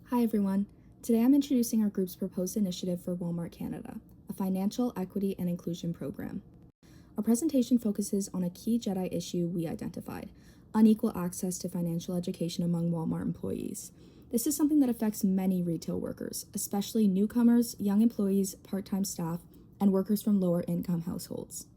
Hi everyone. Today I'm introducing our group's proposed initiative for Walmart Canada, a financial equity and inclusion program. Our presentation focuses on a key JEDI issue we identified: unequal access to financial education among Walmart employees. This is something that affects many retail workers, especially newcomers, young employees, part-time staff, and workers from lower income households.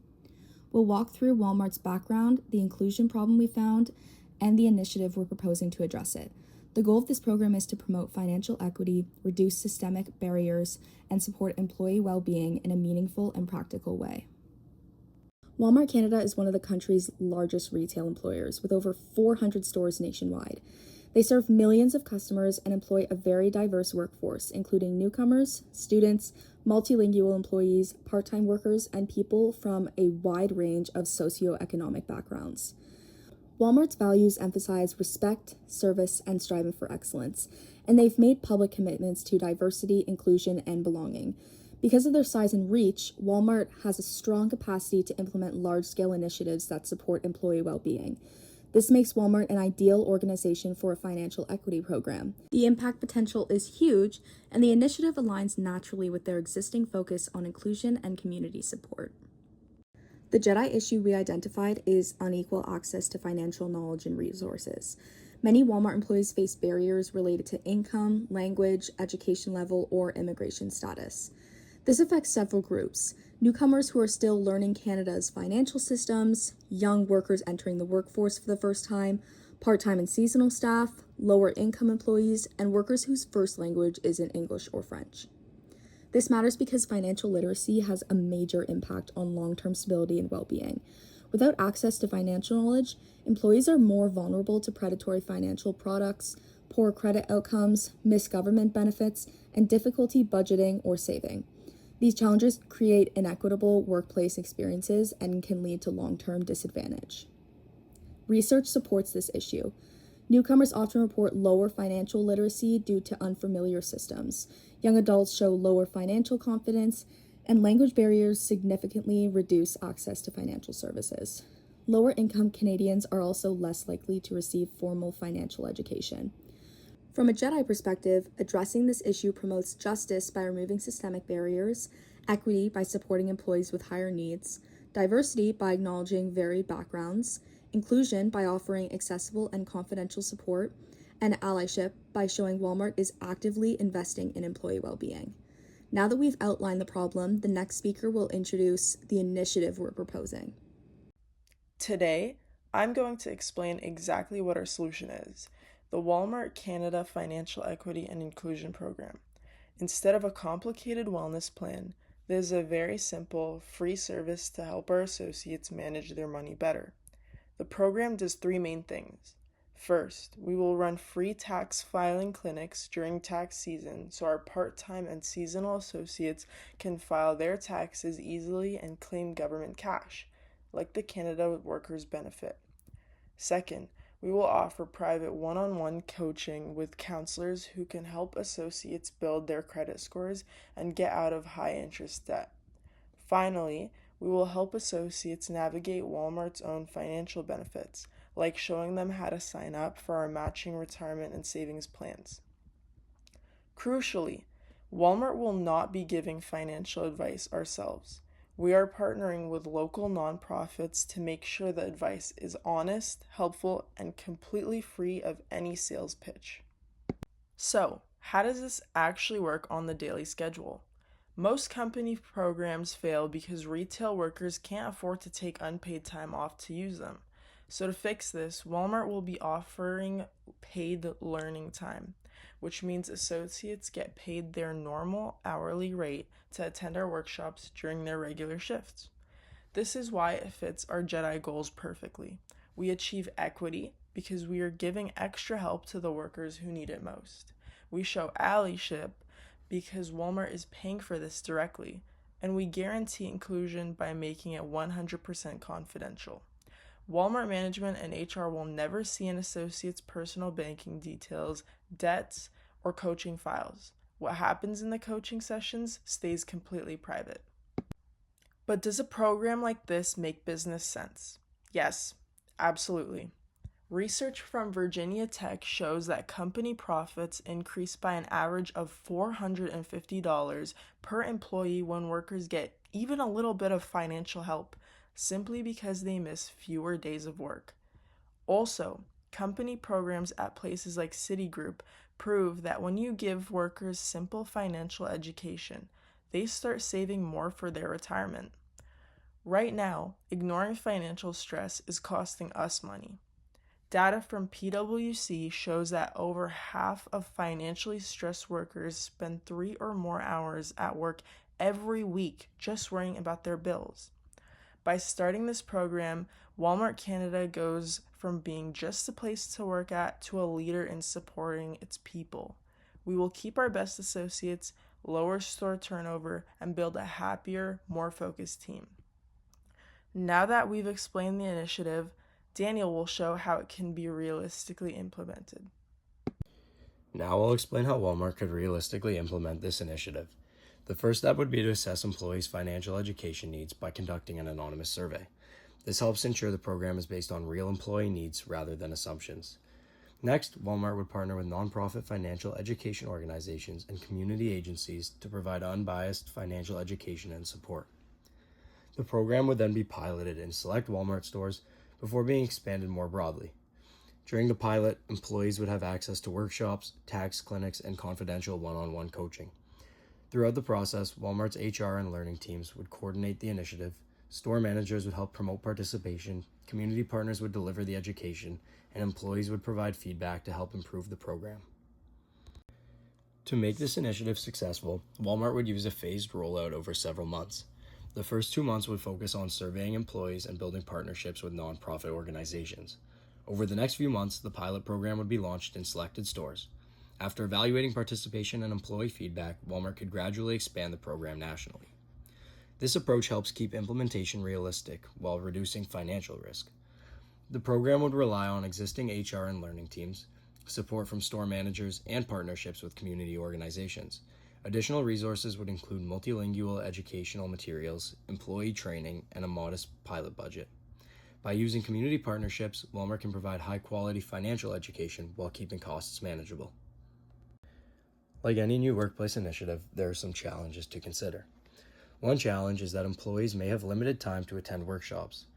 We'll walk through Walmart's background, the inclusion problem we found, and the initiative we're proposing to address it. The goal of this program is to promote financial equity, reduce systemic barriers, and support employee well-being in a meaningful and practical way. Walmart Canada is one of the country's largest retail employers, with over 400 stores nationwide. They serve millions of customers and employ a very diverse workforce, including newcomers, students, multilingual employees, part-time workers, and people from a wide range of socioeconomic backgrounds. Walmart's values emphasize respect, service, and striving for excellence, and they've made public commitments to diversity, inclusion, and belonging. Because of their size and reach, Walmart has a strong capacity to implement large-scale initiatives that support employee well-being. This makes Walmart an ideal organization for a financial equity program. The impact potential is huge, and the initiative aligns naturally with their existing focus on inclusion and community support. The JEDI issue we identified is unequal access to financial knowledge and resources. Many Walmart employees face barriers related to income, language, education level, or immigration status. This affects several groups: newcomers who are still learning Canada's financial systems, young workers entering the workforce for the first time, part-time and seasonal staff, lower income employees, and workers whose first language isn't English or French. This matters because financial literacy has a major impact on long-term stability and well-being. Without access to financial knowledge, employees are more vulnerable to predatory financial products, poor credit outcomes, missed government benefits, and difficulty budgeting or saving. These challenges create inequitable workplace experiences and can lead to long-term disadvantage. Research supports this issue. Newcomers often report lower financial literacy due to unfamiliar systems. Young adults show lower financial confidence, and language barriers significantly reduce access to financial services. Lower income Canadians are also less likely to receive formal financial education. From a JEDI perspective, addressing this issue promotes justice by removing systemic barriers, equity by supporting employees with higher needs, diversity by acknowledging varied backgrounds, inclusion by offering accessible and confidential support, and allyship by showing Walmart is actively investing in employee well-being. Now that we've outlined the problem, the next speaker will introduce the initiative we're proposing. Today, I'm going to explain exactly what our solution is: the Walmart Canada Financial Equity and Inclusion Program. Instead of a complicated wellness plan, this is a very simple, free service to help our associates manage their money better. The program does three main things. First, we will run free tax filing clinics during tax season so our part-time and seasonal associates can file their taxes easily and claim government cash, like the Canada Workers Benefit. Second, we will offer private one-on-one coaching with counselors who can help associates build their credit scores and get out of high-interest debt. Finally, we will help associates navigate Walmart's own financial benefits, like showing them how to sign up for our matching retirement and savings plans. Crucially, Walmart will not be giving financial advice ourselves. We are partnering with local nonprofits to make sure the advice is honest, helpful, and completely free of any sales pitch. So, how does this actually work on the daily schedule? Most company programs fail because retail workers can't afford to take unpaid time off to use them. So to fix this, Walmart will be offering paid learning time, which means associates get paid their normal hourly rate to attend our workshops during their regular shifts. This is why it fits our JEDI goals perfectly. We achieve equity because we are giving extra help to the workers who need it most. We show allyship because Walmart is paying for this directly, and we guarantee inclusion by making it 100% confidential. Walmart management and HR will never see an associate's personal banking details, debts, or coaching files. What happens in the coaching sessions stays completely private. But does a program like this make business sense? Yes, absolutely. Research from Virginia Tech shows that company profits increase by an average of $450 per employee when workers get even a little bit of financial help, simply because they miss fewer days of work. Also, company programs at places like Citigroup prove that when you give workers simple financial education, they start saving more for their retirement. Right now, ignoring financial stress is costing us money. Data from PwC shows that over half of financially stressed workers spend 3 or more hours at work every week just worrying about their bills. By starting this program, Walmart Canada goes from being just a place to work at to a leader in supporting its people. We will keep our best associates, lower store turnover, and build a happier, more focused team. Now that we've explained the initiative, Daniel will show how it can be realistically implemented. Now I'll explain how Walmart could realistically implement this initiative. The first step would be to assess employees' financial education needs by conducting an anonymous survey. This helps ensure the program is based on real employee needs rather than assumptions. Next, Walmart would partner with nonprofit financial education organizations and community agencies to provide unbiased financial education and support. The program would then be piloted in select Walmart stores before being expanded more broadly. During the pilot, employees would have access to workshops, tax clinics, and confidential one-on-one coaching. Throughout the process, Walmart's HR and learning teams would coordinate the initiative, store managers would help promote participation, community partners would deliver the education, and employees would provide feedback to help improve the program. To make this initiative successful, Walmart would use a phased rollout over several months. The first 2 months would focus on surveying employees and building partnerships with nonprofit organizations. Over the next few months, the pilot program would be launched in selected stores. After evaluating participation and employee feedback, Walmart could gradually expand the program nationally. This approach helps keep implementation realistic while reducing financial risk. The program would rely on existing HR and learning teams, support from store managers, and partnerships with community organizations. Additional resources would include multilingual educational materials, employee training, and a modest pilot budget. By using community partnerships, Walmart can provide high-quality financial education while keeping costs manageable. Like any new workplace initiative, there are some challenges to consider. One challenge is that employees may have limited time to attend workshops.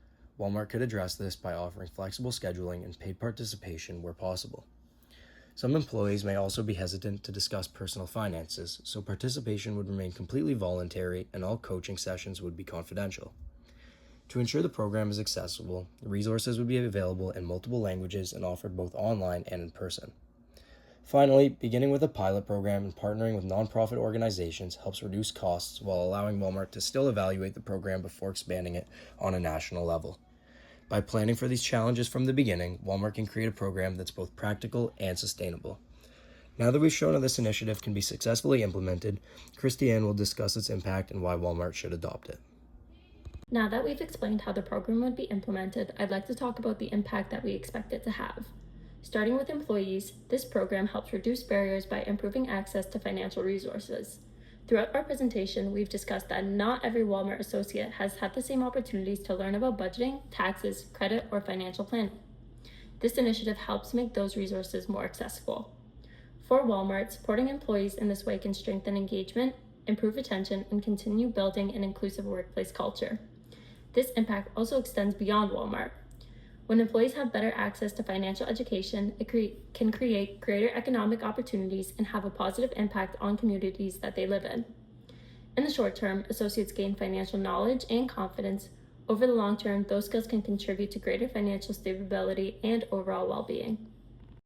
Walmart could address this by offering flexible scheduling and paid participation where possible. Some employees may also be hesitant to discuss personal finances, so participation would remain completely voluntary and all coaching sessions would be confidential. To ensure the program is accessible, resources would be available in multiple languages and offered both online and in person. Finally, beginning with a pilot program and partnering with nonprofit organizations helps reduce costs while allowing Walmart to still evaluate the program before expanding it on a national level. By planning for these challenges from the beginning, Walmart can create a program that's both practical and sustainable. Now that we've shown how this initiative can be successfully implemented, Christiane will discuss its impact and why Walmart should adopt it. Now that we've explained how the program would be implemented, I'd like to talk about the impact that we expect it to have. Starting with employees, this program helps reduce barriers by improving access to financial resources. Throughout our presentation, we've discussed that not every Walmart associate has had the same opportunities to learn about budgeting, taxes, credit, or financial planning. This initiative helps make those resources more accessible. For Walmart, supporting employees in this way can strengthen engagement, improve retention, and continue building an inclusive workplace culture. This impact also extends beyond Walmart. When employees have better access to financial education, it can create greater economic opportunities and have a positive impact on communities that they live in. In the short term, associates gain financial knowledge and confidence. Over the long term, those skills can contribute to greater financial stability and overall well-being.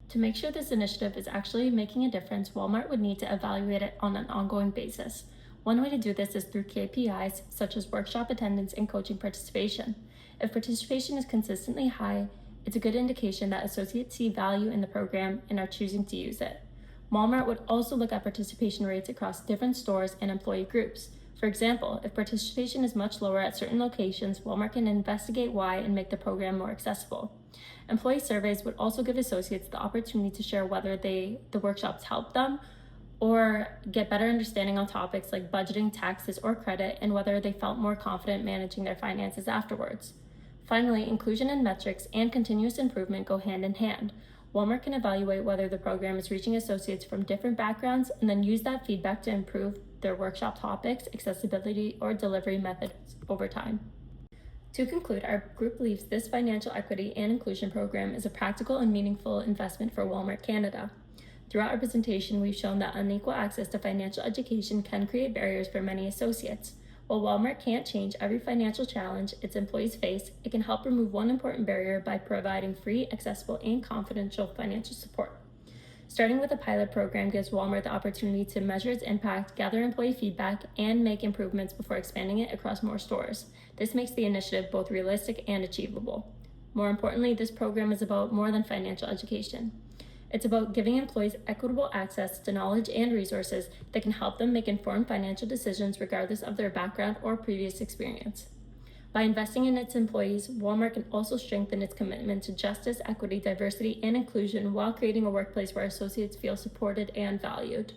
To make sure this initiative is actually making a difference, Walmart would need to evaluate it on an ongoing basis. One way to do this is through KPIs, such as workshop attendance and coaching participation. If participation is consistently high, it's a good indication that associates see value in the program and are choosing to use it. Walmart would also look at participation rates across different stores and employee groups. For example, if participation is much lower at certain locations, Walmart can investigate why and make the program more accessible. Employee surveys would also give associates the opportunity to share whether the workshops helped them or get better understanding on topics like budgeting, taxes, or credit, and whether they felt more confident managing their finances afterwards. Finally, inclusion and metrics and continuous improvement go hand in hand. Walmart can evaluate whether the program is reaching associates from different backgrounds and then use that feedback to improve their workshop topics, accessibility, or delivery methods over time. To conclude, our group believes this financial equity and inclusion program is a practical and meaningful investment for Walmart Canada. Throughout our presentation, we've shown that unequal access to financial education can create barriers for many associates. While Walmart can't change every financial challenge its employees face, it can help remove one important barrier by providing free, accessible, and confidential financial support. Starting with a pilot program gives Walmart the opportunity to measure its impact, gather employee feedback, and make improvements before expanding it across more stores. This makes the initiative both realistic and achievable. More importantly, this program is about more than financial education. It's about giving employees equitable access to knowledge and resources that can help them make informed financial decisions regardless of their background or previous experience. By investing in its employees, Walmart can also strengthen its commitment to justice, equity, diversity, and inclusion while creating a workplace where associates feel supported and valued.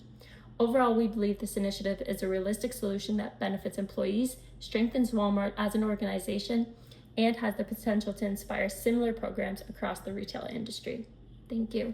Overall, we believe this initiative is a realistic solution that benefits employees, strengthens Walmart as an organization, and has the potential to inspire similar programs across the retail industry. Thank you.